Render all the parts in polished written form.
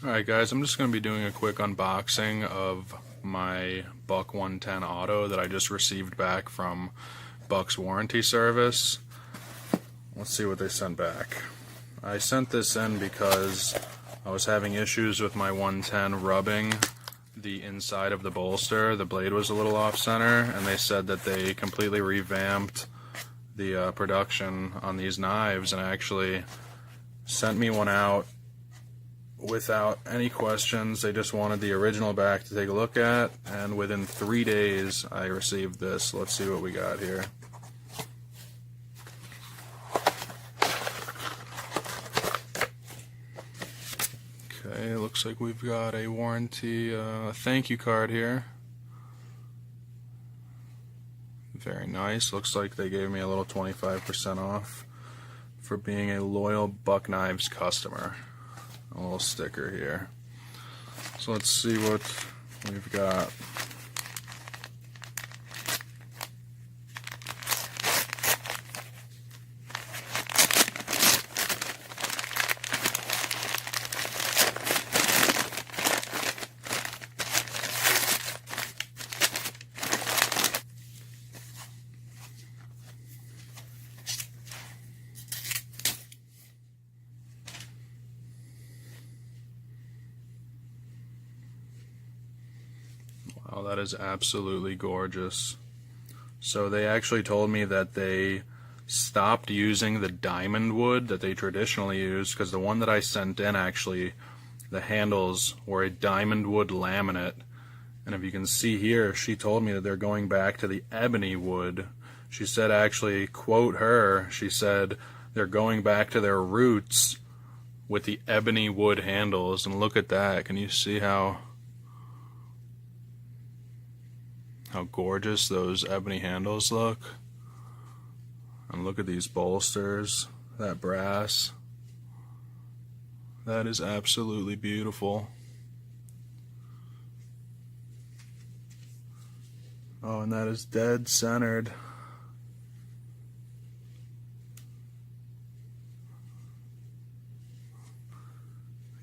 Alright guys, I'm just going to be doing a quick unboxing of my Buck 110 Auto that I just received back from Buck's warranty service. Let's see what they sent back. I sent this in because I was having issues with my 110 rubbing the inside of the bolster. The blade was a little off center, and they said that they completely revamped the production on these knives and actually sent me one out without any questions. They just wanted the original back to take a look at, and within 3 days I received this. Let's see what we got here. Okay, looks like we've got a warranty thank you card here. Very nice. Looks like they gave me a little 25% off for being a loyal Buck Knives customer. A little sticker here. So let's see what we've got. Wow, that is absolutely gorgeous. So they actually told me that they stopped using the diamond wood that they traditionally use, because the one that I sent in, actually, the handles were a diamond wood laminate. And if you can see here, she told me that they're going back to the ebony wood. She said, actually, quote her, she said they're going back to their roots with the ebony wood handles. And look at that. Can you see how gorgeous those ebony handles look? And look at these bolsters, that brass. That is absolutely beautiful. Oh, and that is dead centered.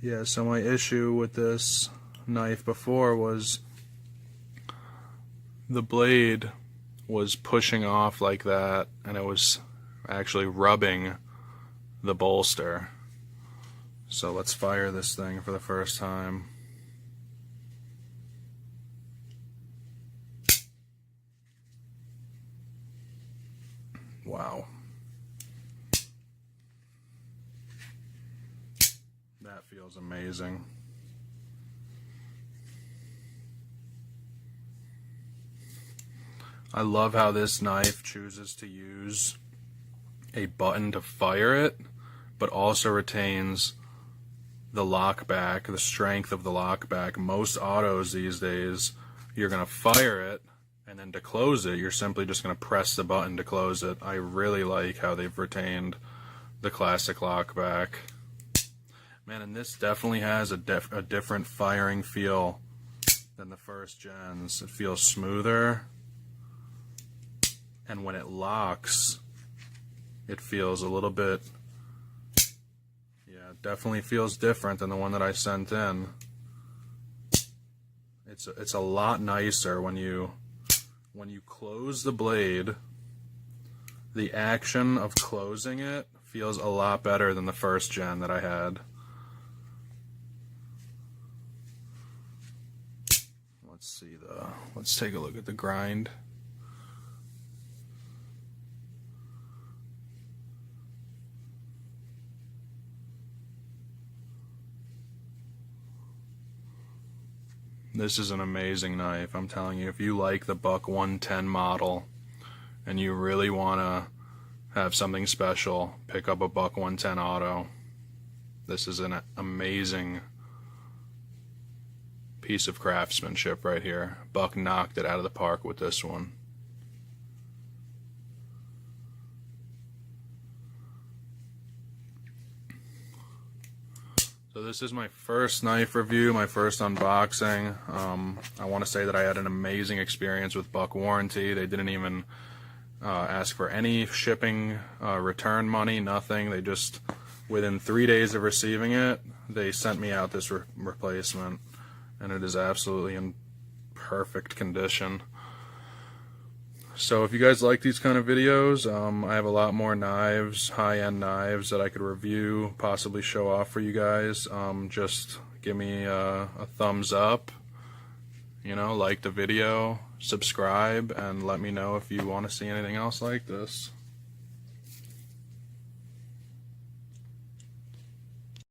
Yeah, so my issue with this knife before was the blade was pushing off like that, and it was actually rubbing the bolster. So let's fire this thing for the first time. Wow. That feels amazing. I love how this knife chooses to use a button to fire it, but also retains the lockback, the strength of the lockback. Most autos these days, you're going to fire it, and then to close it, you're simply just going to press the button to close it. I really like how they've retained the classic lockback. Man, and this definitely has a different firing feel than the first gens. It feels smoother. And when it locks, it feels a little bit, yeah, it definitely feels different than the one that I sent in. It's a lot nicer when you close the blade. The action of closing it feels a lot better than the first gen that I had. Let's take a look at the grind. This is an amazing knife. I'm telling you, if you like the Buck 110 model and you really want to have something special, pick up a Buck 110 Auto. This is an amazing piece of craftsmanship right here. Buck knocked it out of the park with this one. So this is my first knife review, my first unboxing. I want to say that I had an amazing experience with Buck Warranty. They didn't even ask for any shipping, return money, nothing. They just, within 3 days of receiving it, they sent me out this replacement, and it is absolutely in perfect condition. So if you guys like these kind of videos, I have a lot more knives, high-end knives that I could review, possibly show off for you guys. Just give me a thumbs up, you know, like the video, subscribe, and let me know if you want to see anything else like this.